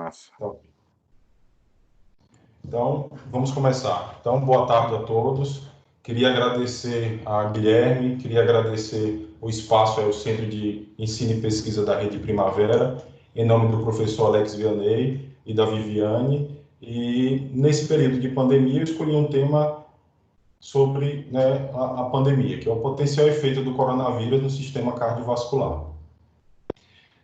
Massa. Então, vamos começar. Então, boa tarde a todos. Queria agradecer a Guilherme, queria agradecer o espaço ao Centro de Ensino e Pesquisa da Rede Primavera, em nome do professor Alex Vianney e da Viviane. E, nesse período de pandemia, eu escolhi um tema sobre a pandemia, que é o potencial efeito do coronavírus no sistema cardiovascular.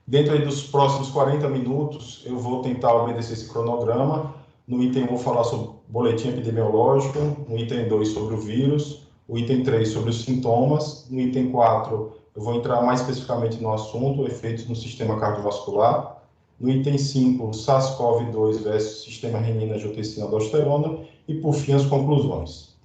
Dentro aí dos próximos 40 minutos, eu vou tentar obedecer esse cronograma. No item 1 vou falar sobre o boletim epidemiológico, no item 2 sobre o vírus, o item 3 sobre os sintomas, no item 4 eu vou entrar mais especificamente no assunto, efeitos no sistema cardiovascular, no item 5, SARS-CoV-2 versus sistema renina-angiotensina-aldosterona e, por fim, as conclusões.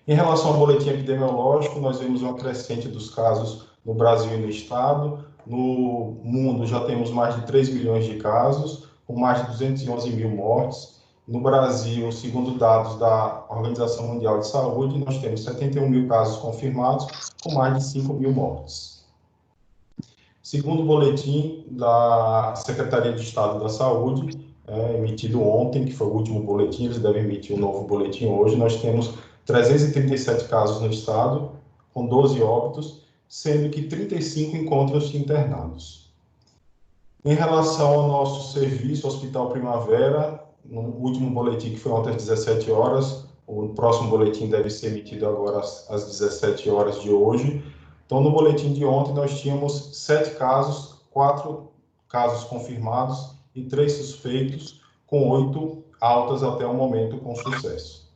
Em relação ao boletim epidemiológico, nós vemos uma crescente dos casos no Brasil e no estado. No mundo já temos mais de 3 milhões de casos, com mais de 211 mil mortes. No Brasil, segundo dados da Organização Mundial de Saúde, nós temos 71 mil casos confirmados, com mais de 5 mil mortes. Segundo o boletim da Secretaria de Estado da Saúde, emitido ontem, que foi o último boletim, eles devem emitir um novo boletim hoje, nós temos 337 casos no estado, com 12 óbitos, sendo que 35 encontram-se internados. Em relação ao nosso serviço Hospital Primavera, no último boletim, que foi ontem às 17 horas, o próximo boletim deve ser emitido agora às 17 horas de hoje. Então, no boletim de ontem, nós tínhamos 7 casos, 4 casos confirmados e 3 suspeitos, com 8 altas até o momento com sucesso.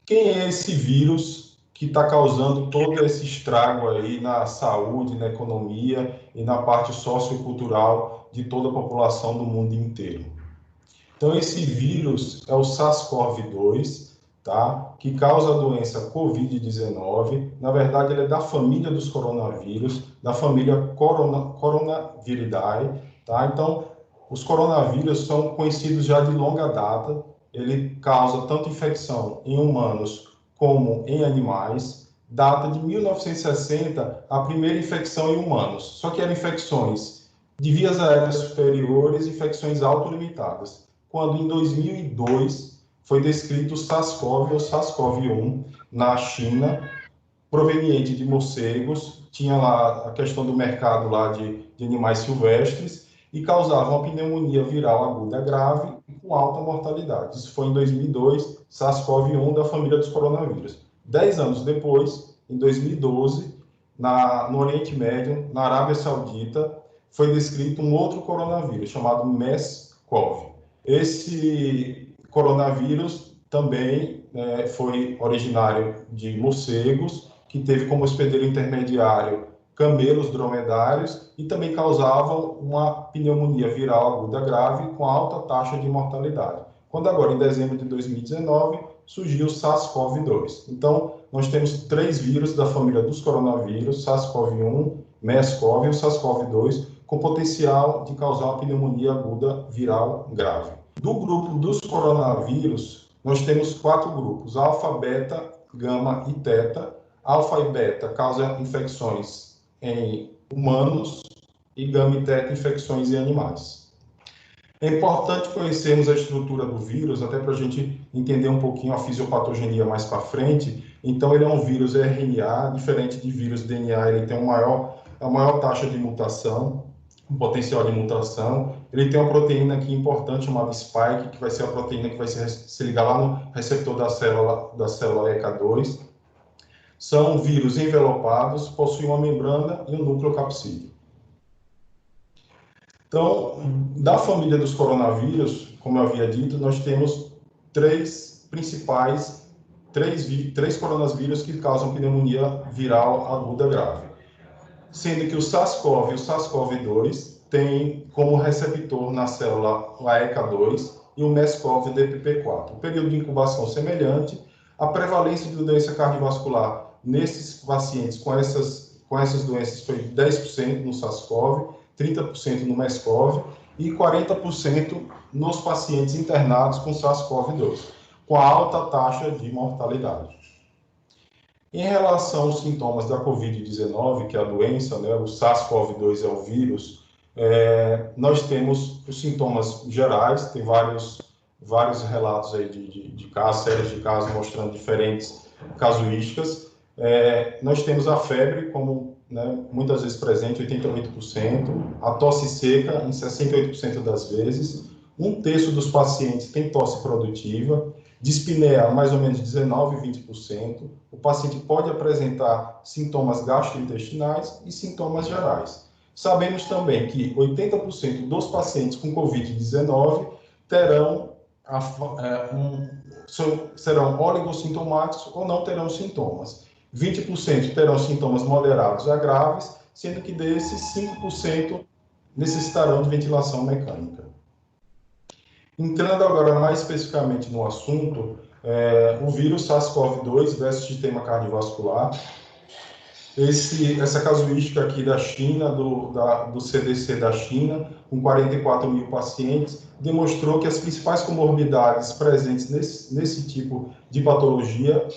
Quem é esse vírus que está causando todo esse estrago aí na saúde, na economia e na parte sociocultural de toda a população do mundo inteiro? Então, esse vírus é o SARS-CoV-2, tá? Que causa a doença COVID-19. Na verdade, ele é da família dos coronavírus, da família Coronaviridae, tá? Então, os coronavírus são conhecidos já de longa data. Ele causa tanto infecção em humanos como em animais. Data de 1960, a primeira infecção em humanos. Só que eram infecções de vias aéreas superiores, infecções autolimitadas. Quando, em 2002, foi descrito o SARS-CoV ou SARS-CoV-1 na China, proveniente de morcegos. Tinha lá a questão do mercado lá de animais silvestres e causava uma pneumonia viral aguda grave e com alta mortalidade. Isso foi em 2002, SARS-CoV-1 da família dos coronavírus. 10 anos depois, em 2012, no Oriente Médio, na Arábia Saudita, foi descrito um outro coronavírus, chamado MERS-CoV. Esse coronavírus também foi originário de morcegos, que teve como hospedeiro intermediário camelos dromedários e também causavam uma pneumonia viral aguda grave com alta taxa de mortalidade. Quando agora, em dezembro de 2019, surgiu o SARS-CoV-2. Então, nós temos 3 vírus da família dos coronavírus, SARS-CoV-1, MERS-CoV e o SARS-CoV-2, com potencial de causar uma pneumonia aguda viral grave. Do grupo dos coronavírus, nós temos 4 grupos, alfa, beta, gama e teta. Alfa e beta causam infecções em humanos e gama e teta infecções em animais. É importante conhecermos a estrutura do vírus, até para a gente entender um pouquinho a fisiopatogenia mais para frente. Então, ele é um vírus RNA, diferente de vírus DNA, ele tem a maior taxa de mutação, um potencial de mutação. Ele tem uma proteína aqui importante chamada spike, que vai ser a proteína que vai se ligar lá no receptor da célula ECA2. São vírus envelopados, possuem uma membrana e um núcleo capsídeo. Então, da família dos coronavírus, como eu havia dito, nós temos 3 coronavírus que causam pneumonia viral aguda grave. Sendo que o SARS-CoV e o SARS-CoV-2 têm como receptor na célula a ECA2 e o MERS-CoV o DPP4. O período de incubação semelhante, a prevalência de doença cardiovascular nesses pacientes com essas doenças foi 10% no SARS-CoV, 30% no MERS-CoV e 40% nos pacientes internados com SARS-CoV-2, com alta taxa de mortalidade. Em relação aos sintomas da COVID-19, que é a doença, o SARS-CoV-2 é o vírus, Nós temos os sintomas gerais, tem vários relatos aí de casos, séries de casos mostrando diferentes casuísticas. Nós temos a febre como, né, muitas vezes presente, 88%, a tosse seca em 68% das vezes, 1/3 dos pacientes tem tosse produtiva, dispneia mais ou menos 19% e 20%, o paciente pode apresentar sintomas gastrointestinais e sintomas gerais. Sabemos também que 80% dos pacientes com Covid-19 serão oligossintomáticos ou não terão sintomas. 20% terão sintomas moderados a graves, sendo que desses 5% necessitarão de ventilação mecânica. Entrando agora mais especificamente no assunto, o vírus SARS-CoV-2 versus sistema cardiovascular. Essa casuística aqui da China, do CDC da China, com 44 mil pacientes, demonstrou que as principais comorbidades presentes nesse tipo de patologia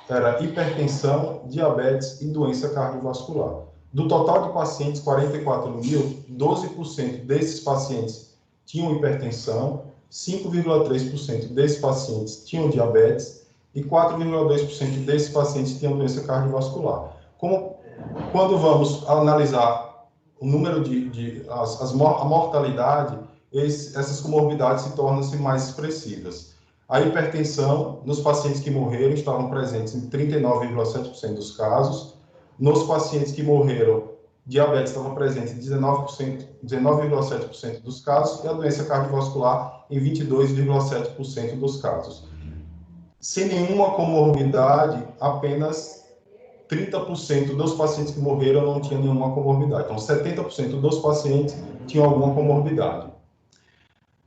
era hipertensão, diabetes e doença cardiovascular. Do total de pacientes, 44 mil, 12% desses pacientes tinham hipertensão, 5,3% desses pacientes tinham diabetes e 4,2% desses pacientes tinham doença cardiovascular. Quando vamos analisar o número a mortalidade, essas comorbidades se tornam-se mais expressivas. A hipertensão, nos pacientes que morreram, estavam presentes em 39,7% dos casos. Nos pacientes que morreram, diabetes estava presente em 19,7% dos casos e a doença cardiovascular em 22,7% dos casos. Sem nenhuma comorbidade, apenas 30% dos pacientes que morreram não tinham nenhuma comorbidade. Então, 70% dos pacientes tinham alguma comorbidade.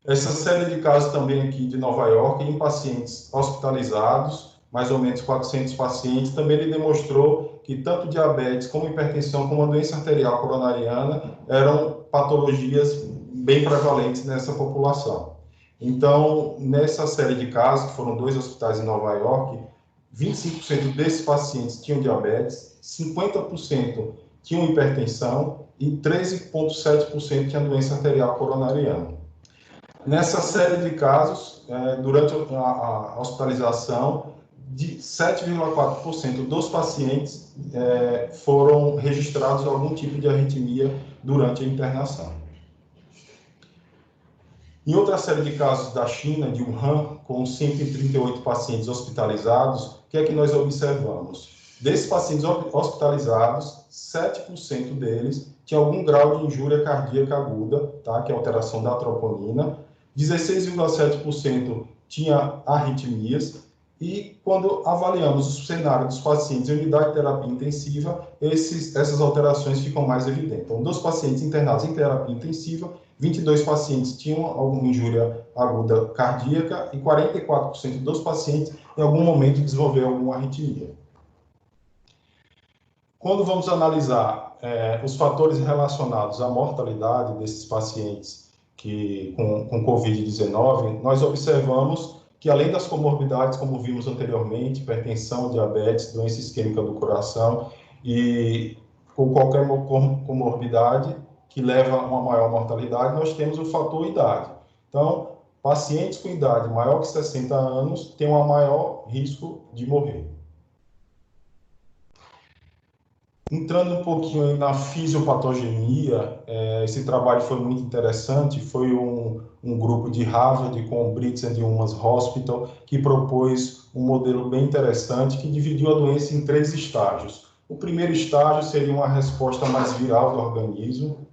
Essa série de casos também aqui de Nova York, em pacientes hospitalizados, mais ou menos 400 pacientes, também ele demonstrou que tanto diabetes como hipertensão, como a doença arterial coronariana, eram patologias bem prevalentes nessa população. Então, nessa série de casos, que foram 2 hospitais em Nova York, 25% desses pacientes tinham diabetes, 50% tinham hipertensão e 13,7% tinham doença arterial coronariana. Nessa série de casos, durante a hospitalização, de 7,4% dos pacientes foram registrados algum tipo de arritmia durante a internação. Em outra série de casos da China, de Wuhan, com 138 pacientes hospitalizados, o que é que nós observamos? Desses pacientes hospitalizados, 7% deles tinham algum grau de injúria cardíaca aguda, tá? Que é alteração da troponina, 16,7% tinha arritmias, e quando avaliamos o cenário dos pacientes em unidade de terapia intensiva, essas alterações ficam mais evidentes. Então, dos pacientes internados em terapia intensiva, 22 pacientes tinham alguma injúria aguda cardíaca e 44% dos pacientes em algum momento desenvolveram alguma arritmia. Quando vamos analisar os fatores relacionados à mortalidade desses pacientes com Covid-19, nós observamos que, além das comorbidades, como vimos anteriormente, hipertensão, diabetes, doença isquêmica do coração e ou qualquer comorbidade que leva a uma maior mortalidade, nós temos o fator idade. Então, pacientes com idade maior que 60 anos têm um maior risco de morrer. Entrando um pouquinho aí na fisiopatogenia, esse trabalho foi muito interessante, foi um grupo de Harvard com o Briggs and Women's Hospital que propôs um modelo bem interessante que dividiu a doença em 3 estágios. O primeiro estágio seria uma resposta mais viral do organismo,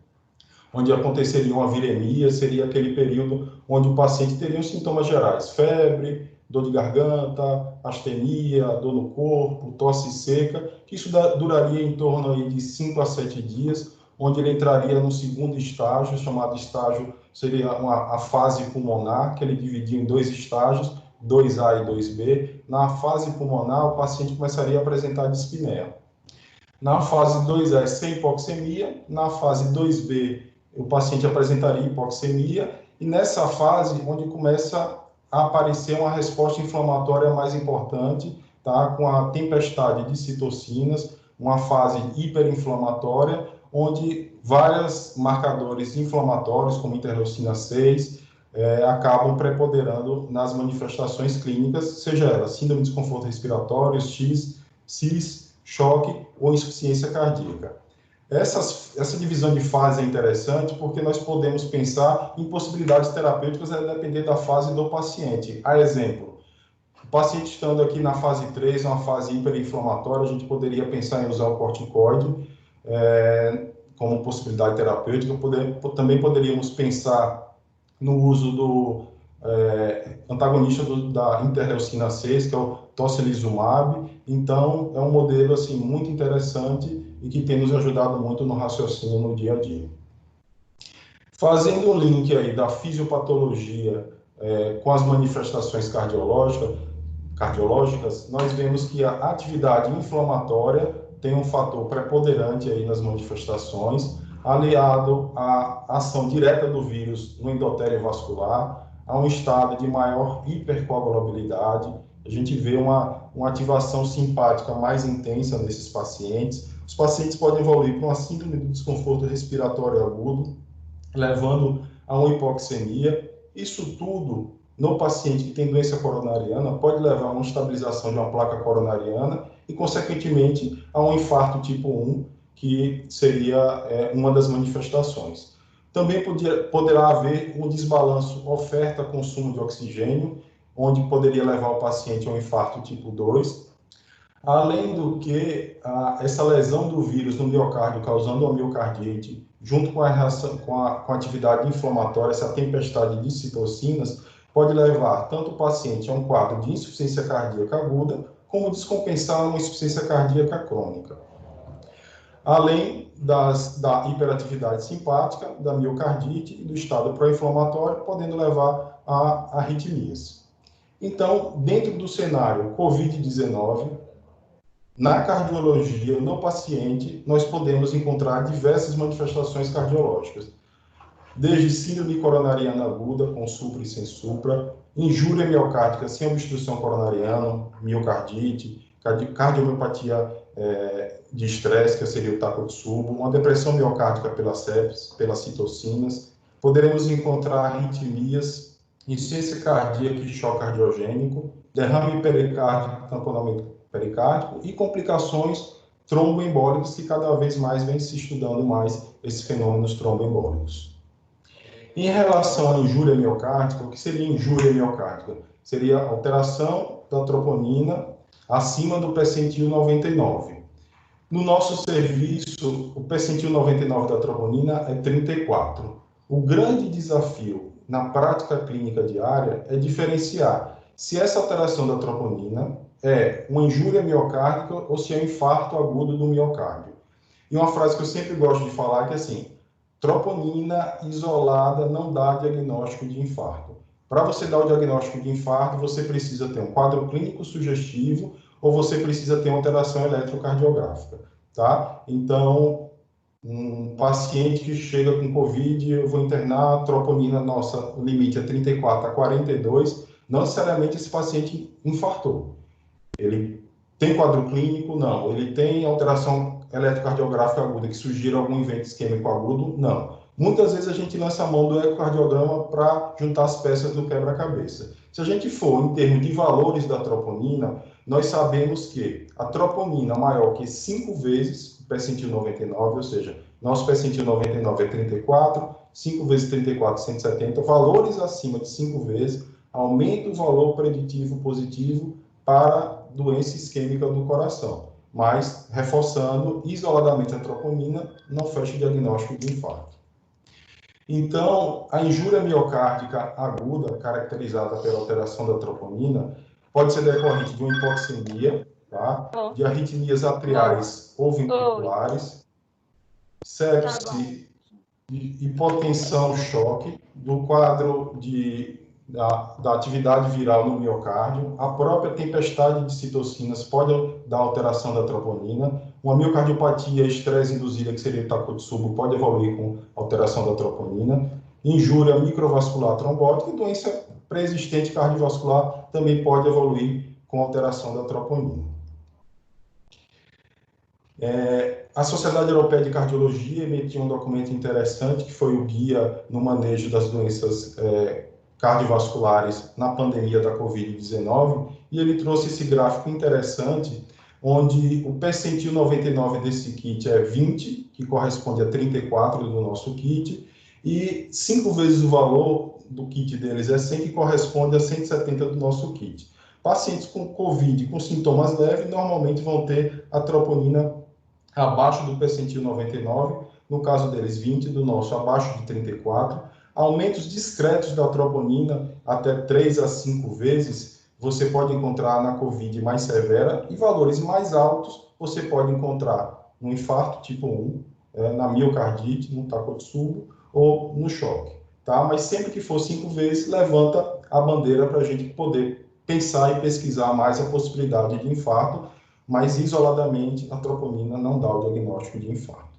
onde aconteceria uma viremia, seria aquele período onde o paciente teria os sintomas gerais, febre, dor de garganta, astenia, dor no corpo, tosse seca, que isso duraria em torno aí de 5 a 7 dias, onde ele entraria no segundo estágio, chamado estágio, seria a fase pulmonar, que ele dividia em 2 estágios, 2A e 2B. Na fase pulmonar, o paciente começaria a apresentar dispneia. Na fase 2A, sem hipoxemia, na fase 2B, o paciente apresentaria hipoxemia, e nessa fase, onde começa a aparecer uma resposta inflamatória mais importante, tá? Com a tempestade de citocinas, uma fase hiperinflamatória, onde vários marcadores inflamatórios, como interleucina 6, acabam preponderando nas manifestações clínicas, seja ela síndrome de desconforto respiratório, CIS, choque ou insuficiência cardíaca. Essa divisão de fase é interessante porque nós podemos pensar em possibilidades terapêuticas a depender da fase do paciente. A exemplo, o paciente estando aqui na fase 3, uma fase hiperinflamatória, a gente poderia pensar em usar o corticoide como possibilidade terapêutica. Também poderíamos pensar no uso do antagonista da interleucina 6, que é o tocilizumab. Então, é um modelo assim, muito interessante e que tem nos ajudado muito no raciocínio no dia a dia. Fazendo um link aí da fisiopatologia com as manifestações cardiológicas, nós vemos que a atividade inflamatória tem um fator preponderante aí nas manifestações, aliado à ação direta do vírus no endotélio vascular, a um estado de maior hipercoagulabilidade. A gente vê uma ativação simpática mais intensa nesses pacientes. Os pacientes podem evoluir para uma síndrome do desconforto respiratório agudo, levando a uma hipoxemia. Isso tudo, no paciente que tem doença coronariana, pode levar a uma estabilização de uma placa coronariana e, consequentemente, a um infarto tipo 1, que seria uma das manifestações. Também poderá haver um desbalanço oferta-consumo de oxigênio, onde poderia levar o paciente a um infarto tipo 2. Além do que, essa lesão do vírus no miocárdio, causando uma miocardite, junto com a reação, com a atividade inflamatória, essa tempestade de citocinas, pode levar tanto o paciente a um quadro de insuficiência cardíaca aguda, como descompensar uma insuficiência cardíaca crônica. Além da hiperatividade simpática, da miocardite e do estado pró-inflamatório, podendo levar a arritmias. Então, dentro do cenário COVID-19, na cardiologia, no paciente, nós podemos encontrar diversas manifestações cardiológicas, desde síndrome coronariana aguda, com supra e sem supra, injúria miocárdica sem obstrução coronariana, miocardite, cardiomiopatia de estresse, que seria o Takotsubo, uma depressão miocárdica pelas sepsis, pelas citocinas. Poderemos encontrar arritmias, insuficiência cardíaca e choque cardiogênico, derrame pericárdico, tamponamento pericárdico e complicações tromboembólicas, que cada vez mais vem se estudando mais esses fenômenos tromboembólicos. Em relação à injúria miocárdica, o que seria injúria miocárdica? Seria alteração da troponina acima do percentil 99. No nosso serviço, o percentil 99 da troponina é 34. O grande desafio na prática clínica diária é diferenciar se essa alteração da troponina é uma injúria miocárdica ou se é um infarto agudo do miocárdio. E uma frase que eu sempre gosto de falar é assim: troponina isolada não dá diagnóstico de infarto. Para você dar o diagnóstico de infarto, você precisa ter um quadro clínico sugestivo ou você precisa ter uma alteração eletrocardiográfica, tá? Então, um paciente que chega com COVID, eu vou internar, a troponina, nossa, o limite é 34 a 42, não necessariamente esse paciente infartou. Ele tem quadro clínico? Não. Ele tem alteração eletrocardiográfica aguda que sugira algum evento isquêmico agudo? Não. Muitas vezes a gente lança a mão do ecocardiograma para juntar as peças do quebra-cabeça. Se a gente for em termos de valores da troponina, nós sabemos que a troponina maior que 5 vezes o percentil 99, ou seja, nosso percentil 99 é 34, 5 vezes 34, 170, valores acima de 5 vezes, aumenta o valor preditivo positivo para doença isquêmica do coração. Mas, reforçando isoladamente a troponina, não fecha o diagnóstico de infarto. Então, a injúria miocárdica aguda, caracterizada pela alteração da troponina, pode ser decorrente de uma hipoxemia, tá? De arritmias atriais ou ventriculares, sepse, hipotensão, choque, do quadro da atividade viral no miocárdio. A própria tempestade de citocinas pode dar alteração da troponina. Uma miocardiopatia estresse induzida, que seria o Takotsubo, pode evoluir com alteração da troponina. Injúria microvascular trombótica e doença pré-existente cardiovascular também pode evoluir com alteração da troponina. A Sociedade Europeia de Cardiologia emitiu um documento interessante, que foi o Guia no Manejo das Doenças Cardiovasculares na Pandemia da Covid-19, e ele trouxe esse gráfico interessante, onde o percentil 99 desse kit é 20, que corresponde a 34 do nosso kit, e 5 vezes o valor do kit deles é 100, que corresponde a 170 do nosso kit. Pacientes com Covid com sintomas leves normalmente vão ter a troponina abaixo do percentil 99, no caso deles 20, do nosso abaixo de 34. Aumentos discretos da troponina até 3 a 5 vezes você pode encontrar na Covid mais severa, e valores mais altos você pode encontrar no infarto tipo 1, na miocardite, no Takotsubo ou no choque. Tá? Mas sempre que for 5 vezes, levanta a bandeira para a gente poder pensar e pesquisar mais a possibilidade de infarto, mas isoladamente a troponina não dá o diagnóstico de infarto.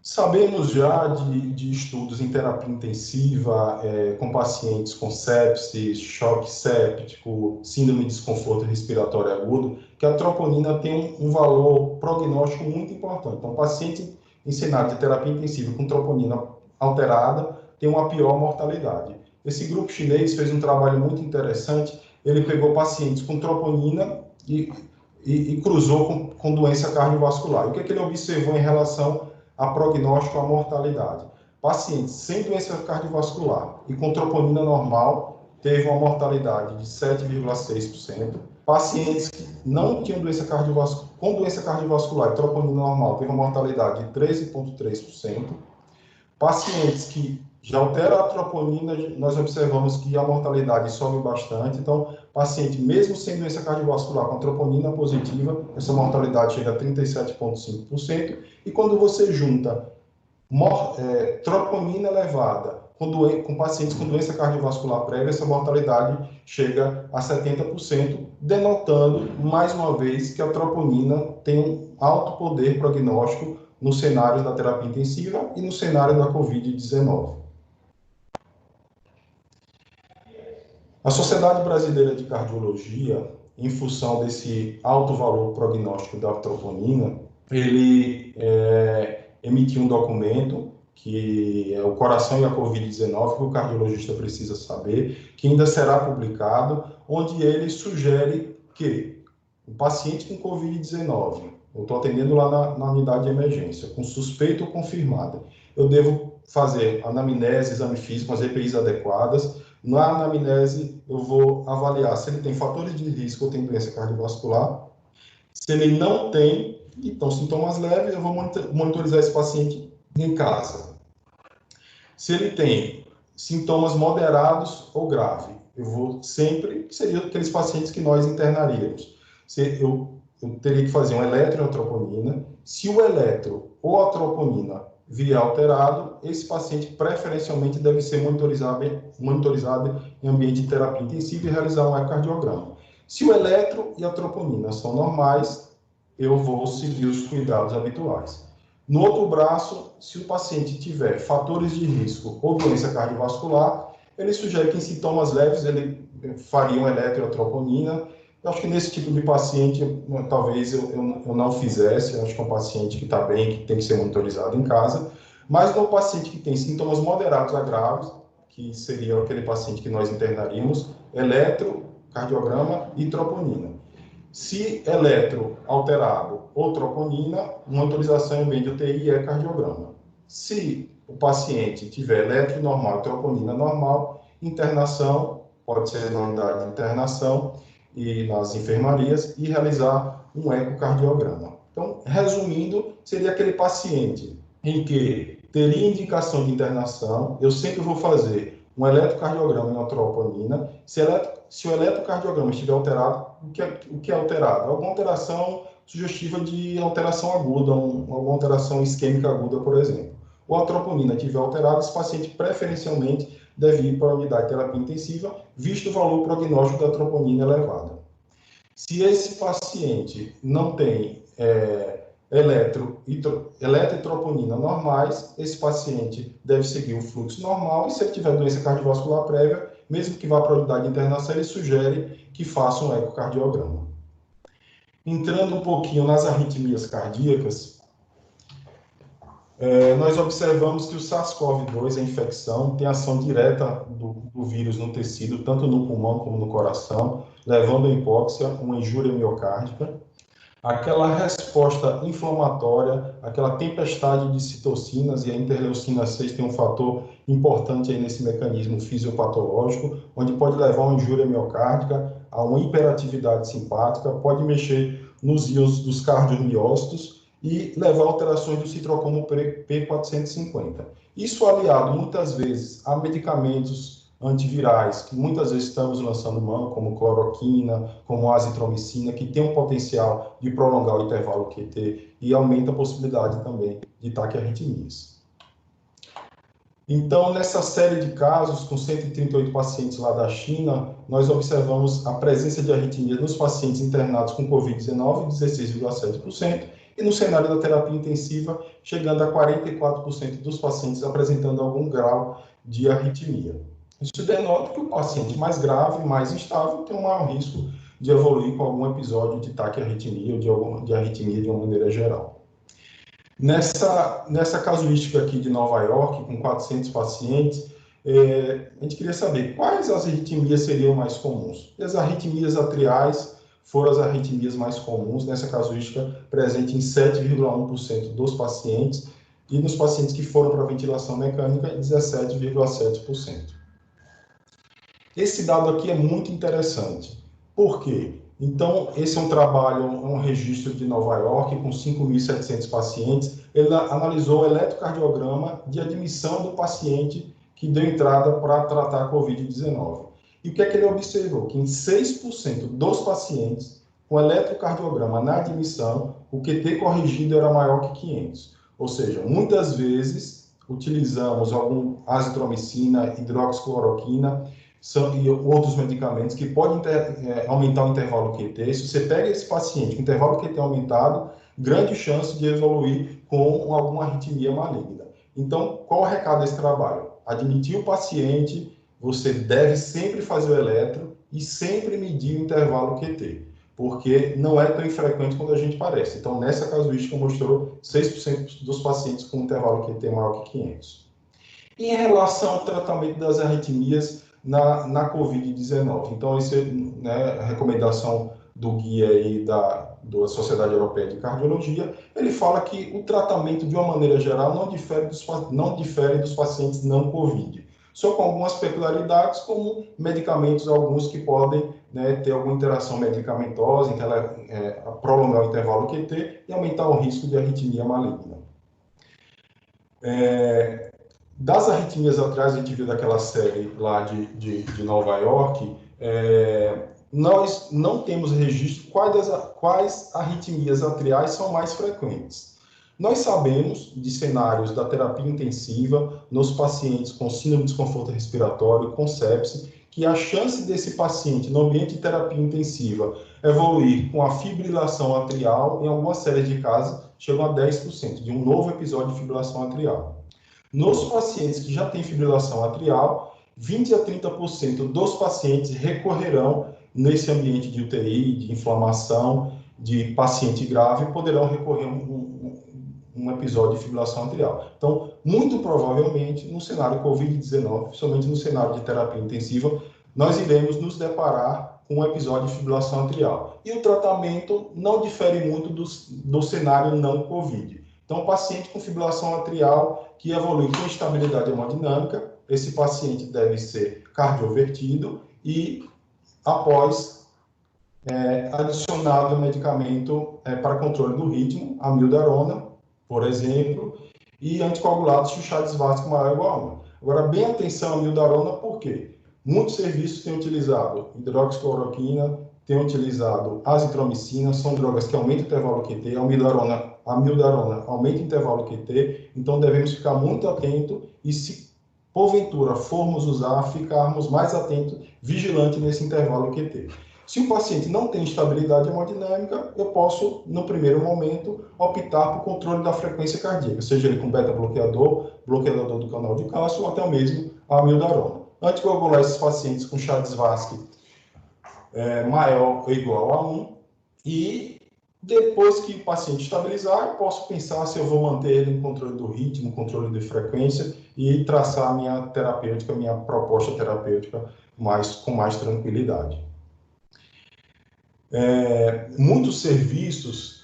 Sabemos já de estudos em terapia intensiva com pacientes com sepsis, choque séptico, síndrome de desconforto respiratório agudo, que a troponina tem um valor prognóstico muito importante. Então, paciente em cenário de terapia intensiva com troponina alterada tem uma pior mortalidade. Esse grupo chinês fez um trabalho muito interessante. Ele pegou pacientes com troponina e cruzou com doença cardiovascular. E o que ele observou em relação a prognóstico à mortalidade? Pacientes sem doença cardiovascular e com troponina normal teve uma mortalidade de 7,6%. Pacientes que não tinham doença cardiovascular, com doença cardiovascular e troponina normal teve uma mortalidade de 13,3%. Pacientes que já alteram a troponina, nós observamos que a mortalidade sobe bastante. Então, paciente mesmo sem doença cardiovascular com troponina positiva, essa mortalidade chega a 37,5%. E quando você junta troponina elevada com pacientes com doença cardiovascular prévia, essa mortalidade chega a 70%, denotando, mais uma vez, que a troponina tem um alto poder prognóstico no cenário da terapia intensiva e no cenário da Covid-19. A Sociedade Brasileira de Cardiologia, em função desse alto valor prognóstico da troponina, ele emitiu um documento, que é o Coração e a Covid-19, que o cardiologista precisa saber, que ainda será publicado, onde ele sugere que o paciente com Covid-19, eu estou atendendo lá na unidade de emergência, com suspeita ou confirmada, eu devo fazer anamnese, exame físico, as EPIs adequadas. Na anamnese, eu vou avaliar se ele tem fatores de risco ou tem doença cardiovascular. Se ele não tem, então, sintomas leves, eu vou monitorizar esse paciente em casa. Se ele tem sintomas moderados ou graves, eu vou sempre, que seriam aqueles pacientes que nós internaríamos. Eu teria que fazer um eletro e uma troponina. Se o eletro ou a troponina vier alterado, esse paciente preferencialmente deve ser monitorizado em ambiente de terapia intensiva e realizar um ecocardiograma. Se o eletro e a troponina são normais, eu vou seguir os cuidados habituais. No outro braço, se o paciente tiver fatores de risco ou doença cardiovascular, ele sugere que em sintomas leves ele faria um eletro e a troponina. Eu acho que nesse tipo de paciente, talvez eu não fizesse. Eu acho que é um paciente que está bem, que tem que ser monitorizado em casa. Mas no paciente que tem sintomas moderados a graves, que seria aquele paciente que nós internaríamos, eletrocardiograma e troponina. Se eletro alterado ou troponina, monitorização em ambiente de UTI e cardiograma. Se o paciente tiver eletro normal e troponina normal, internação, pode ser na unidade de internação e nas enfermarias, e realizar um ecocardiograma. Então, resumindo, seria aquele paciente em que teria indicação de internação, eu sempre vou fazer um eletrocardiograma e uma troponina. Se o eletrocardiograma estiver alterado, o que é alterado? Alguma alteração sugestiva de alteração aguda, alguma alteração isquêmica aguda, por exemplo. Ou a troponina estiver alterada, esse paciente preferencialmente deve ir para a unidade de terapia intensiva, visto o valor prognóstico da troponina elevada. Se esse paciente não tem eletro e troponina normais, esse paciente deve seguir o fluxo normal, e se ele tiver doença cardiovascular prévia, mesmo que vá para a unidade de internação, ele sugere que faça um ecocardiograma. Entrando um pouquinho nas arritmias cardíacas, nós observamos que o SARS-CoV-2, a infecção, tem ação direta do vírus no tecido, tanto no pulmão como no coração, levando à hipóxia, uma injúria miocárdica. Aquela resposta inflamatória, aquela tempestade de citocinas, e a interleucina 6 tem um fator importante aí nesse mecanismo fisiopatológico, onde pode levar a uma injúria miocárdica, a uma hiperatividade simpática, pode mexer nos íons dos cardiomiócitos e levar a alterações do citrocromo P450. Isso aliado, muitas vezes, a medicamentos antivirais, que muitas vezes estamos lançando mão, como cloroquina, como azitromicina, que tem um potencial de prolongar o intervalo QT e aumenta a possibilidade também de taquiarritmias. Então, nessa série de casos, com 138 pacientes lá da China, nós observamos a presença de arritmias nos pacientes internados com Covid-19, 16,7%, e no cenário da terapia intensiva, chegando a 44% dos pacientes apresentando algum grau de arritmia. Isso denota que o paciente mais grave, mais instável, tem um maior risco de evoluir com algum episódio de taquiarritmia ou de arritmia de uma maneira geral. Nessa casuística aqui de Nova York, com 400 pacientes, a gente queria saber quais as arritmias seriam mais comuns. E as arritmias atriais foram as arritmias mais comuns, nessa casuística presente em 7,1% dos pacientes, e nos pacientes que foram para ventilação mecânica, 17,7%. Esse dado aqui é muito interessante. Por quê? Então, esse é um trabalho, um registro de Nova York, com 5.700 pacientes. Ele analisou o eletrocardiograma de admissão do paciente que deu entrada para tratar a Covid-19. E o que é que ele observou? Que em 6% dos pacientes com eletrocardiograma na admissão, o QT corrigido era maior que 500. Ou seja, muitas vezes utilizamos algum azitromicina, hidroxicloroquina, e outros medicamentos que podem aumentar o intervalo QT. Se você pega esse paciente com intervalo QT aumentado, grande chance de evoluir com alguma arritmia maligna. Então, qual é o recado desse trabalho? Admitir o paciente, você deve sempre fazer o eletro e sempre medir o intervalo QT, porque não é tão infrequente quando a gente parece. Então, nessa casuística mostrou 6% dos pacientes com intervalo QT maior que 500. Em relação ao tratamento das arritmias na Covid-19. Então, essa é a recomendação do guia aí da Sociedade Europeia de Cardiologia. Ele fala que o tratamento, de uma maneira geral, não difere dos pacientes não Covid, só com algumas peculiaridades, como medicamentos, alguns que podem ter alguma interação medicamentosa, que ela prolongar o intervalo QT e aumentar o risco de arritmia maligna. Das arritmias atriais, a gente viu daquela série lá de Nova York, nós não temos registro quais arritmias atriais são mais frequentes. Nós sabemos de cenários da terapia intensiva nos pacientes com síndrome de desconforto respiratório, com sepse, que a chance desse paciente no ambiente de terapia intensiva evoluir com a fibrilação atrial, em alguma série de casos, chegam a 10% de um novo episódio de fibrilação atrial. Nos pacientes que já têm fibrilação atrial, 20 a 30% dos pacientes recorrerão nesse ambiente de UTI, de inflamação, de paciente grave, poderão recorrer a um episódio de fibrilação atrial. Então, muito provavelmente, no cenário Covid-19, principalmente no cenário de terapia intensiva, nós iremos nos deparar com um episódio de fibrilação atrial. E o tratamento não difere muito do cenário não Covid. Então, paciente com fibrilação atrial que evolui com estabilidade hemodinâmica, esse paciente deve ser cardiovertido e, após, adicionado medicamento para controle do ritmo, amiodarona, por exemplo, e anticoagulados se o chá desvástico maior ou igual a 1. Agora, bem atenção à amiodarona, por quê? Muitos serviços têm utilizado hidroxicloroquina, têm utilizado azitromicina, são drogas que aumentam o intervalo QT, a amiodarona aumenta o intervalo QT, então devemos ficar muito atentos e, se porventura formos usar, ficarmos mais atentos, vigilantes nesse intervalo QT. Se o paciente não tem estabilidade hemodinâmica, eu posso, no primeiro momento, optar por controle da frequência cardíaca, seja ele com beta-bloqueador, bloqueador do canal de cálcio ou até mesmo a amiodarona. Anticoagular esses pacientes com Chades-Vasque maior ou igual a 1 e Depois que o paciente estabilizar, eu posso pensar se eu vou manter ele em controle do ritmo, controle de frequência e traçar a minha terapêutica, minha proposta terapêutica com mais tranquilidade. Muitos serviços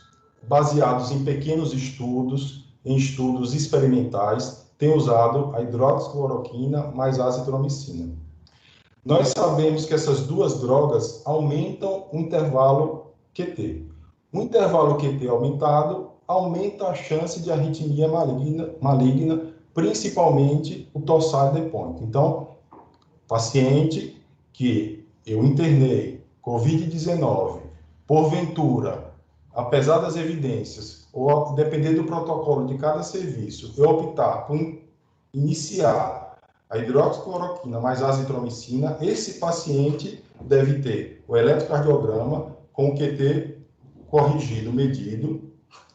baseados em pequenos estudos, em estudos experimentais, têm usado a hidroxicloroquina mais azitromicina. Nós sabemos que essas duas drogas aumentam o intervalo QT. O intervalo QT aumentado aumenta a chance de arritmia maligna, principalmente o torsade point. Então, paciente que eu internei, COVID-19, porventura, apesar das evidências, ou dependendo do protocolo de cada serviço, eu optar por iniciar a hidroxicloroquina mais azitromicina, esse paciente deve ter o eletrocardiograma com o QT corrigido, medido.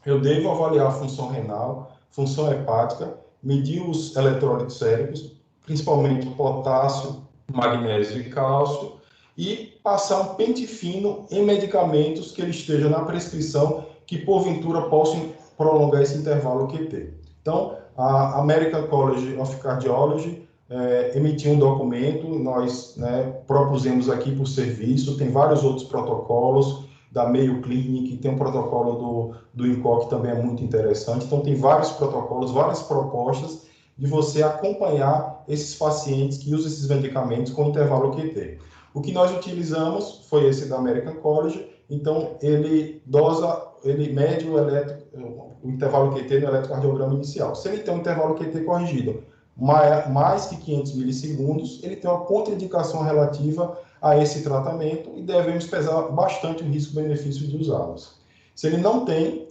Eu devo avaliar a função renal, função hepática, medir os eletrólitos séricos, principalmente potássio, magnésio e cálcio, e passar um pente fino em medicamentos que ele esteja na prescrição que, porventura, possam prolongar esse intervalo QT. Então, a American College of Cardiology emitiu um documento, nós propusemos aqui por serviço, tem vários outros protocolos, da Mayo Clinic, tem um protocolo do INCOC que também é muito interessante, então tem vários protocolos, várias propostas de você acompanhar esses pacientes que usam esses medicamentos com intervalo QT. O que nós utilizamos foi esse da American College, então ele mede o intervalo QT no eletrocardiograma inicial. Se ele tem um intervalo QT corrigido mais que 500 milissegundos, ele tem uma contraindicação relativa a esse tratamento e devemos pesar bastante o risco-benefício de usá-los. Se ele não tem,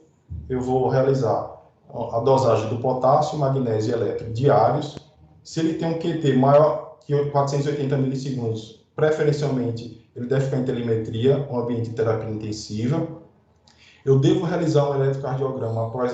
eu vou realizar a dosagem do potássio, magnésio e eletro diários. Se ele tem um QT maior que 480 milissegundos, preferencialmente, ele deve ficar em telemetria, um ambiente de terapia intensiva. Eu devo realizar um eletrocardiograma após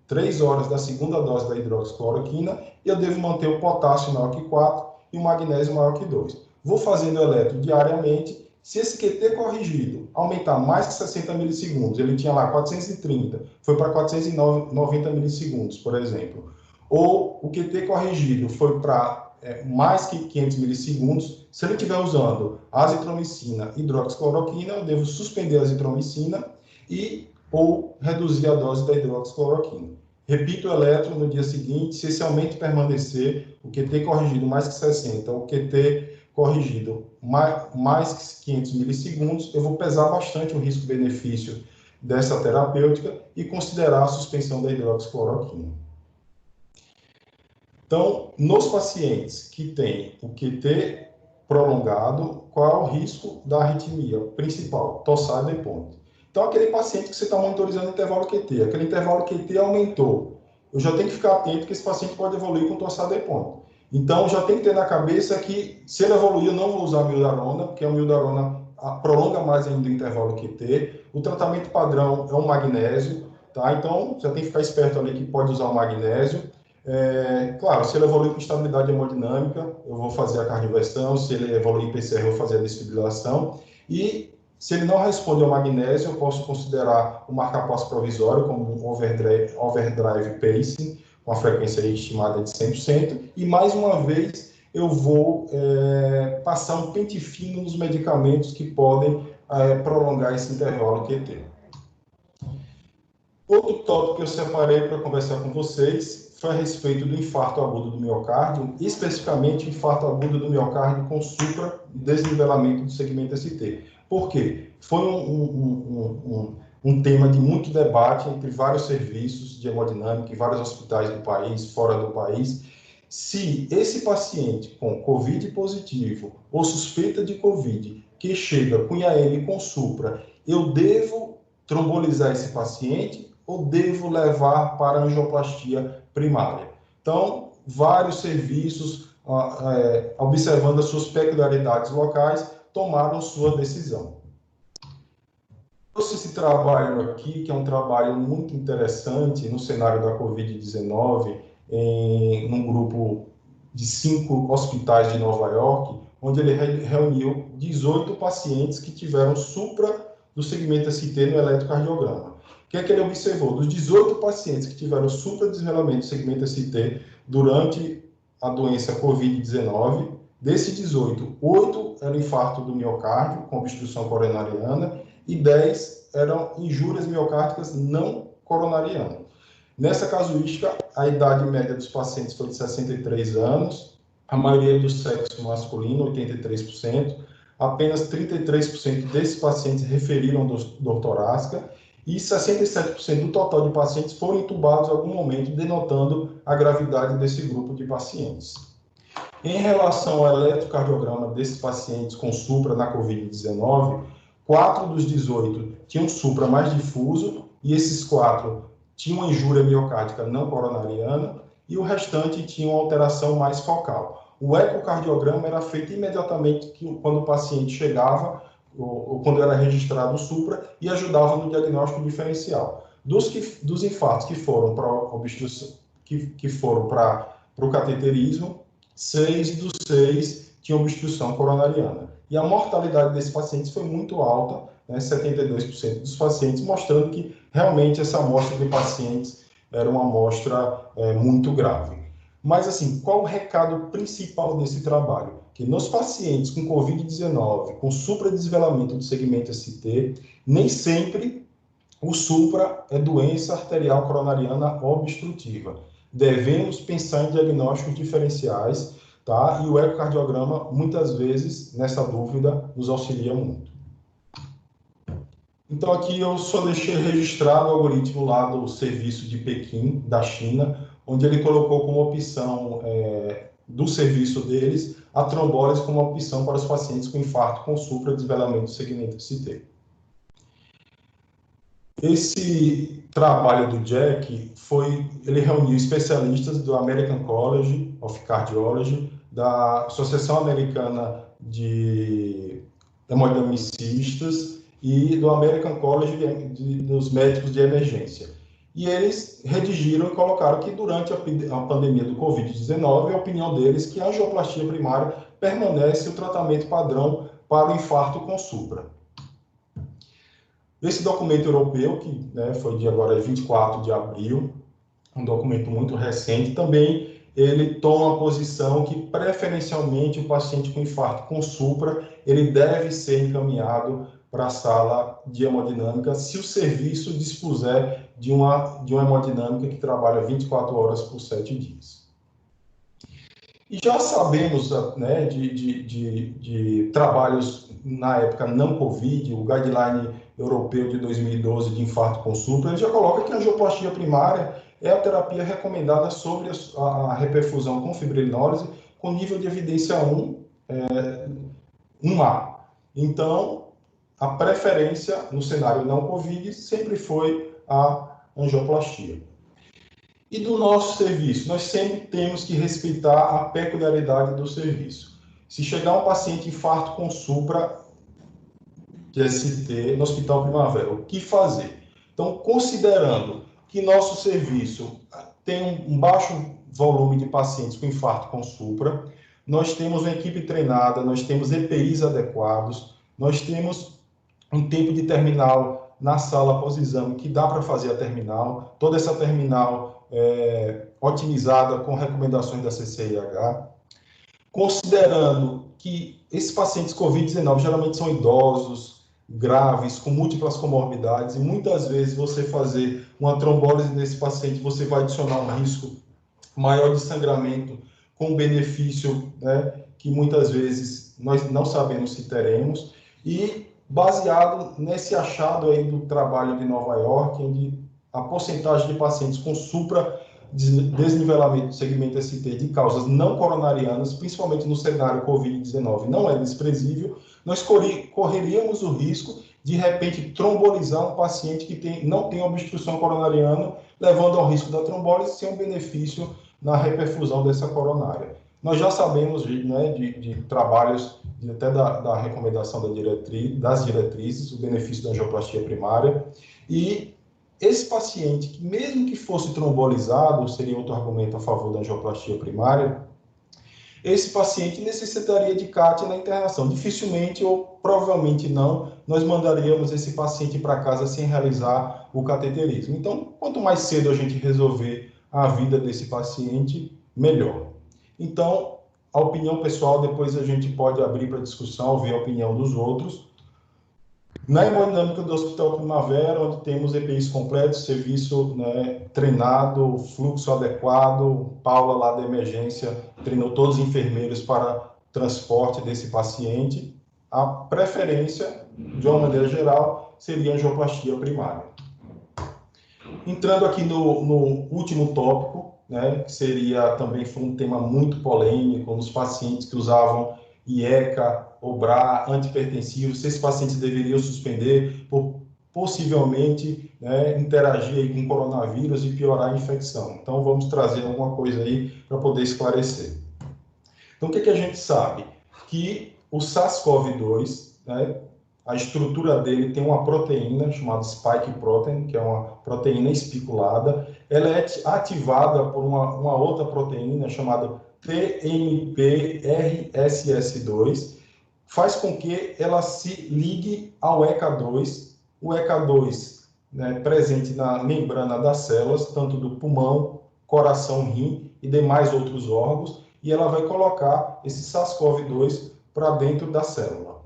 3 horas da segunda dose da hidroxicloroquina e eu devo manter o potássio maior que 4 e o magnésio maior que 2. Vou fazendo o eletro diariamente. Se esse QT corrigido aumentar mais que 60 milissegundos, ele tinha lá 430, foi para 490 milissegundos, por exemplo, ou o QT corrigido foi para mais que 500 milissegundos, se ele estiver usando azitromicina e hidroxicloroquina, eu devo suspender a azitromicina ou reduzir a dose da hidroxicloroquina. Repito o eletro no dia seguinte, se esse aumento permanecer, o QT corrigido mais que 60, o QT corrigido mais que 500 milissegundos, eu vou pesar bastante o risco-benefício dessa terapêutica e considerar a suspensão da hidroxicloroquina. Então, nos pacientes que têm o QT prolongado, qual é o risco da arritmia principal? Torsade point. Então, aquele paciente que você está monitorizando o intervalo QT, aquele intervalo QT aumentou, eu já tenho que ficar atento que esse paciente pode evoluir com torsade point. Então, já tem que ter na cabeça que, se ele evoluir, eu não vou usar a mildarona, porque a mildarona prolonga mais ainda o intervalo QT. O tratamento padrão é um magnésio, tá? Então, já tem que ficar esperto ali que pode usar o magnésio. Claro, se ele evoluir com estabilidade hemodinâmica, eu vou fazer a cardioversão. Se ele evoluir em PCR, eu vou fazer a desfibrilação. E, se ele não responde ao magnésio, eu posso considerar o marcapasso provisório como um overdrive pacing, com a frequência estimada de 100%, e mais uma vez eu vou passar um pente fino nos medicamentos que podem prolongar esse intervalo QT. Outro tópico que eu separei para conversar com vocês foi a respeito do infarto agudo do miocárdio, especificamente o infarto agudo do miocárdio com supra-desnivelamento do segmento ST. Por quê? Foi um tema de muito debate entre vários serviços de hemodinâmica em vários hospitais do país, fora do país, se esse paciente com COVID positivo ou suspeita de COVID, que chega com IAM com supra, eu devo trombolizar esse paciente ou devo levar para angioplastia primária? Então, vários serviços, observando as suas peculiaridades locais, tomaram sua decisão. Esse trabalho aqui, que é um trabalho muito interessante no cenário da Covid-19, num grupo de 5 hospitais de Nova York, onde ele reuniu 18 pacientes que tiveram supra do segmento ST no eletrocardiograma. O que é que ele observou? Dos 18 pacientes que tiveram supradesnivelamento do segmento ST durante a doença COVID-19, desses 18, 8 eram infarto do miocárdio com obstrução coronariana e 10 eram injúrias miocárdicas não coronarianas. Nessa casuística, a idade média dos pacientes foi de 63 anos, a maioria do sexo masculino, 83%, apenas 33% desses pacientes referiram dor torácica e 67% do total de pacientes foram intubados em algum momento, denotando a gravidade desse grupo de pacientes. Em relação ao eletrocardiograma desses pacientes com supra na COVID-19, 4 dos 18 tinham supra mais difuso e esses 4 tinham uma injúria miocárdica não coronariana e o restante tinha uma alteração mais focal. O ecocardiograma era feito imediatamente quando o paciente chegava ou quando era registrado o supra e ajudava no diagnóstico diferencial. Dos infartos que foram para obstrução, que foram para o cateterismo, 6 dos 6 tinham obstrução coronariana. E a mortalidade desses pacientes foi muito alta, né, 72% dos pacientes, mostrando que realmente essa amostra de pacientes era uma amostra muito grave. Mas, assim, qual o recado principal desse trabalho? Que nos pacientes com COVID-19, com supradesvelamento do segmento ST, nem sempre o supra é doença arterial coronariana obstrutiva. Devemos pensar em diagnósticos diferenciais, tá? E o ecocardiograma, muitas vezes, nessa dúvida, nos auxilia muito. Então, aqui eu só deixei registrado o algoritmo lá do serviço de Pequim, da China, onde ele colocou como opção do serviço deles a trombólise como opção para os pacientes com infarto com supradesvelamento do segmento ST. Esse trabalho do Jack ele reuniu especialistas do American College of Cardiology, da Associação Americana de Hemodinamicistas e do American College dos Médicos de Emergência. E eles redigiram e colocaram que durante a pandemia do Covid-19, a opinião deles é que a angioplastia primária permanece o tratamento padrão para o infarto com supra. Esse documento europeu, que foi de agora 24 de abril, um documento muito recente, também ele toma a posição que preferencialmente o paciente com infarto com supra, ele deve ser encaminhado para a sala de hemodinâmica se o serviço dispuser de uma hemodinâmica que trabalha 24 horas por 7 dias. E já sabemos de trabalhos na época não Covid, o guideline europeu de 2012 de infarto com supra, ele já coloca que a angioplastia primária é a terapia recomendada sobre a reperfusão com fibrinólise com nível de evidência 1A. Então, a preferência no cenário não Covid sempre foi a angioplastia. E do nosso serviço, nós sempre temos que respeitar a peculiaridade do serviço. Se chegar um paciente infarto com supra de ST no Hospital Primavera, o que fazer? Então, considerando que nosso serviço tem um baixo volume de pacientes com infarto com supra, nós temos uma equipe treinada, nós temos EPIs adequados, nós temos um tempo de terminal na sala pós-exame que dá para fazer a terminal, toda essa terminal otimizada com recomendações da CCIH, considerando que esses pacientes COVID-19 geralmente são idosos, graves, com múltiplas comorbidades, e muitas vezes você fazer uma trombólise nesse paciente, você vai adicionar um risco maior de sangramento, com benefício que muitas vezes nós não sabemos se teremos, e baseado nesse achado aí do trabalho de Nova York, onde a porcentagem de pacientes com supra-desnivelamento do segmento ST de causas não coronarianas, principalmente no cenário COVID-19, não é desprezível, nós correríamos o risco de repente, trombolizar um paciente que não tem obstrução coronariana, levando ao risco da trombólise sem um benefício na reperfusão dessa coronária. Nós já sabemos de trabalhos, até da recomendação das diretrizes, o benefício da angioplastia primária, e esse paciente, que mesmo que fosse trombolizado, seria outro argumento a favor da angioplastia primária, esse paciente necessitaria de CAT na internação. Dificilmente ou provavelmente não, nós mandaríamos esse paciente para casa sem realizar o cateterismo. Então, quanto mais cedo a gente resolver a vida desse paciente, melhor. Então, a opinião pessoal, depois a gente pode abrir para discussão, ver a opinião dos outros. Na hemodinâmica do Hospital Primavera, onde temos EPIs completos, serviço, né, treinado, fluxo adequado, Paula lá da emergência treinou todos os enfermeiros para transporte desse paciente, a preferência, de uma maneira geral, seria a angioplastia primária. Entrando aqui no último tópico, né, que seria também foi um tema muito polêmico nos pacientes que usavam IECA, OBRA, antipertensivos, se esses pacientes deveriam suspender por possivelmente, né, interagir aí com coronavírus e piorar a infecção. Então, vamos trazer alguma coisa aí para poder esclarecer. Então, o que a gente sabe? Que o SARS-CoV-2, né, a estrutura dele tem uma proteína chamada spike protein, que é uma proteína espiculada. Ela é ativada por uma outra proteína chamada TMPRSS2, faz com que ela se ligue ao ECA2. O ECA2, né, presente na membrana das células, tanto do pulmão, coração, rim e demais outros órgãos, e ela vai colocar esse SARS-CoV-2 para dentro da célula.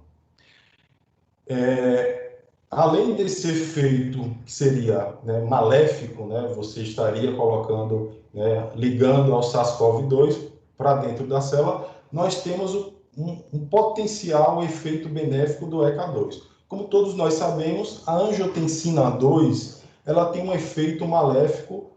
Além desse efeito que seria, né, maléfico, né, você estaria colocando, né, ligando ao SARS-CoV-2 para dentro da célula, nós temos um potencial efeito benéfico do ECA2. Como todos nós sabemos, a angiotensina 2 ela tem um efeito maléfico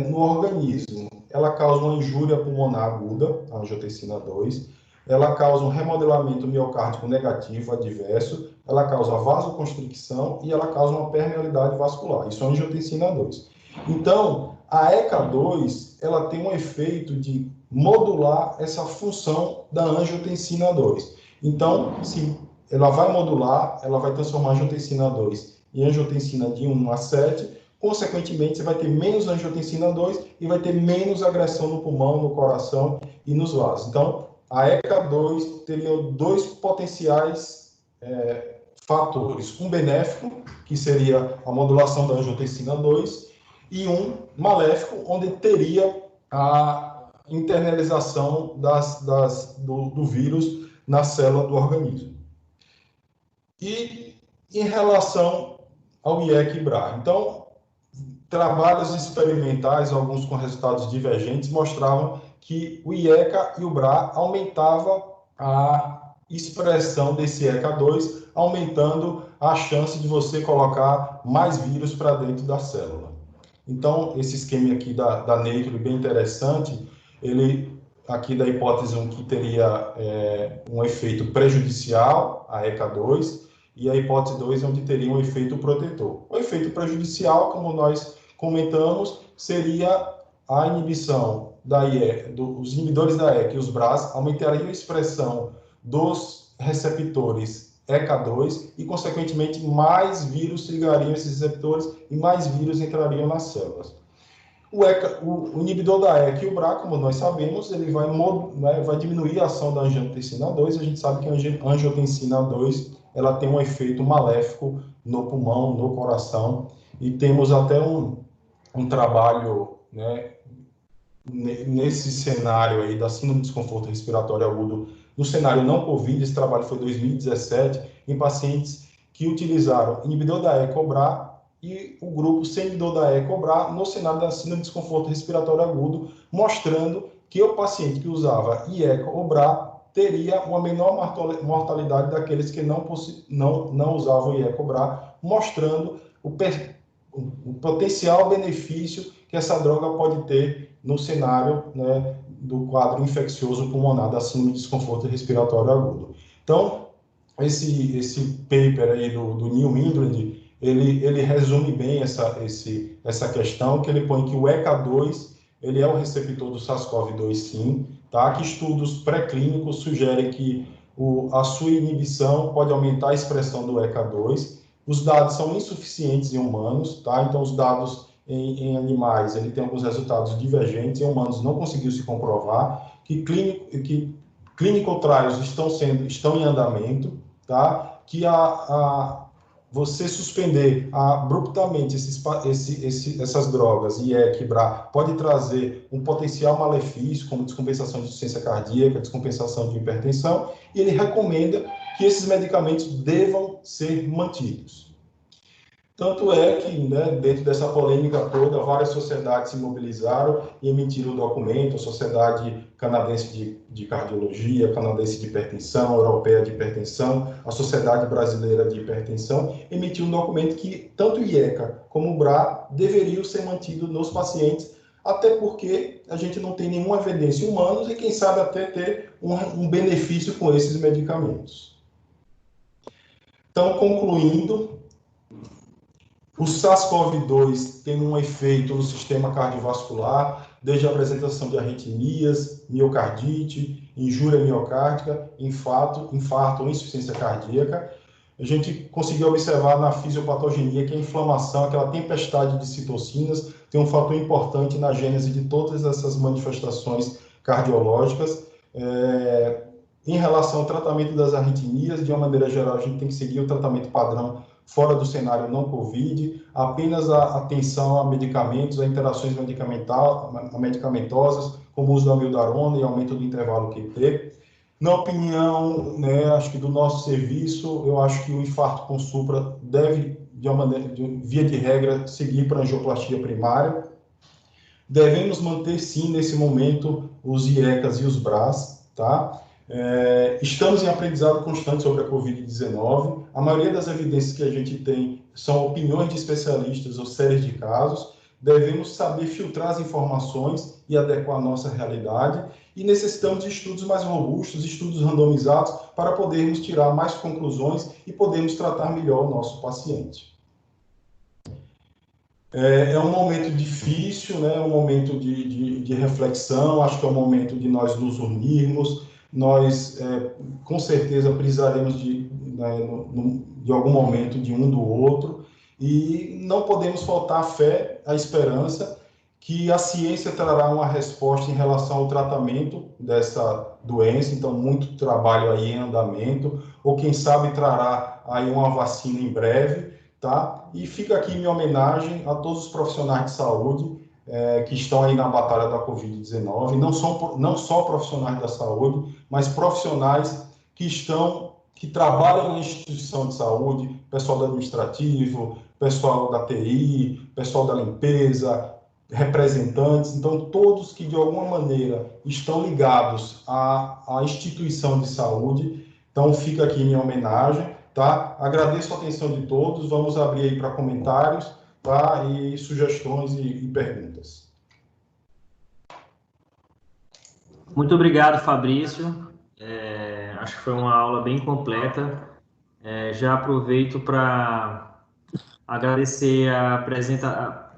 no organismo. Ela causa uma injúria pulmonar aguda, a angiotensina 2, ela causa um remodelamento miocárdico negativo, adverso, ela causa vasoconstricção e ela causa uma permeabilidade vascular. Isso é a angiotensina 2. Então, a ECA2, ela tem um efeito de modular essa função da angiotensina 2. Então, se ela vai modular, ela vai transformar a angiotensina 2 em angiotensina de 1 a 7, consequentemente, você vai ter menos angiotensina 2 e vai ter menos agressão no pulmão, no coração e nos vasos. Então, a ECA2 teria dois potenciais fatores. Um benéfico, que seria a modulação da angiotensina 2, e um maléfico, onde teria a internalização do vírus na célula do organismo. E em relação ao IECA e BRA, então, trabalhos experimentais, alguns com resultados divergentes, mostravam que o IECA e o BRA aumentavam a expressão desse ECA2, aumentando a chance de você colocar mais vírus para dentro da célula. Então, esse esquema aqui da Nature, bem interessante, ele, aqui da hipótese 1, que teria um efeito prejudicial, a ECA2, e a hipótese 2, onde teria um efeito protetor. O efeito prejudicial, como nós comentamos, seria a inibição da dos inibidores da ECA e os BRAs aumentariam a expressão dos receptores ECA2 e, consequentemente, mais vírus ligariam esses receptores e mais vírus entrariam nas células. O inibidor da ECA e o BRA, como nós sabemos, ele vai diminuir a ação da angiotensina 2. A gente sabe que a angiotensina 2 ela tem um efeito maléfico no pulmão, no coração, e temos até um trabalho, né, nesse cenário aí da síndrome de desconforto respiratório agudo, no cenário não COVID. Esse trabalho foi em 2017, em pacientes que utilizaram inibidor da ECA ou BRA e o grupo sem inibidor da ECA ou BRA no cenário da síndrome de desconforto respiratório agudo, mostrando que o paciente que usava IECA ou BRA teria uma menor mortalidade daqueles que não usavam IECA ou BRA, mostrando o potencial benefício que essa droga pode ter no cenário, né, do quadro infeccioso pulmonar da síndrome de desconforto respiratório agudo. Então, esse paper aí do Neil Mindred, ele resume bem essa questão, que ele põe que o ECA2 ele é o receptor do SARS-CoV-2 sim, tá? Que estudos pré-clínicos sugerem que a sua inibição pode aumentar a expressão do ECA2. Os dados são insuficientes em humanos, tá? Então, os dados em animais, ele tem alguns resultados divergentes, em humanos não conseguiu se comprovar. que clinical trials estão em andamento, tá? Que você suspender abruptamente essas drogas, IEC, BRA, pode trazer um potencial malefício, como descompensação de insuficiência cardíaca, descompensação de hipertensão, e ele recomenda que esses medicamentos devam ser mantidos. Tanto é que, né, dentro dessa polêmica toda, várias sociedades se mobilizaram e emitiram um documento, a Sociedade Canadense de Cardiologia, a Canadense de Hipertensão, a Europeia de Hipertensão, a Sociedade Brasileira de Hipertensão, emitiu um documento que tanto o IECA como o BRA deveriam ser mantidos nos pacientes, até porque a gente não tem nenhuma evidência em humanos e, quem sabe, até ter um benefício com esses medicamentos. Então, concluindo, o SARS-CoV-2 tem um efeito no sistema cardiovascular, desde a apresentação de arritmias, miocardite, injúria miocárdica, infarto ou insuficiência cardíaca. A gente conseguiu observar na fisiopatogenia que a inflamação, aquela tempestade de citocinas, tem um fator importante na gênese de todas essas manifestações cardiológicas. Em relação ao tratamento das arritmias, de uma maneira geral, a gente tem que seguir o tratamento padrão fora do cenário não COVID, apenas a atenção a medicamentos, a interações medicamentosas, como o uso da amiodarona e aumento do intervalo QT. Na opinião, né, acho que do nosso serviço, eu acho que o infarto com supra deve, via de regra, seguir para a angioplastia primária. Devemos manter, sim, nesse momento, os IECAs e os BRAs, tá? Estamos em aprendizado constante sobre a Covid-19. A maioria das evidências que a gente tem são opiniões de especialistas ou séries de casos. Devemos saber filtrar as informações e adequar a nossa realidade. E necessitamos de estudos mais robustos, estudos randomizados, para podermos tirar mais conclusões e podermos tratar melhor o nosso paciente. É um momento difícil, né? É um momento de reflexão. Acho que é um momento de nós nos unirmos. Nós, com certeza, precisaremos de algum momento de um do outro, e não podemos faltar a fé, a esperança que a ciência trará uma resposta em relação ao tratamento dessa doença. Então, muito trabalho aí em andamento, ou quem sabe trará aí uma vacina em breve, tá? E fica aqui minha homenagem a todos os profissionais de saúde que estão aí na batalha da Covid-19, não só profissionais da saúde, mas profissionais que trabalham na instituição de saúde, pessoal do administrativo, pessoal da TI, pessoal da limpeza, representantes, então todos que de alguma maneira estão ligados à instituição de saúde. Então fica aqui minha homenagem, tá? Agradeço a atenção de todos, vamos abrir aí para comentários, tá? E sugestões e perguntas. Muito obrigado, Fabrício. Acho que foi uma aula bem completa. Já aproveito para agradecer a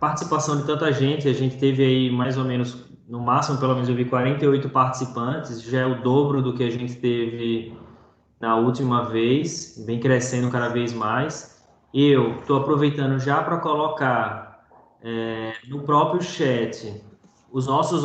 participação de tanta gente. A gente teve aí mais ou menos, no máximo, pelo menos eu vi 48 participantes, já é o dobro do que a gente teve na última vez, vem crescendo cada vez mais. Eu estou aproveitando já para colocar no próprio chat os nossos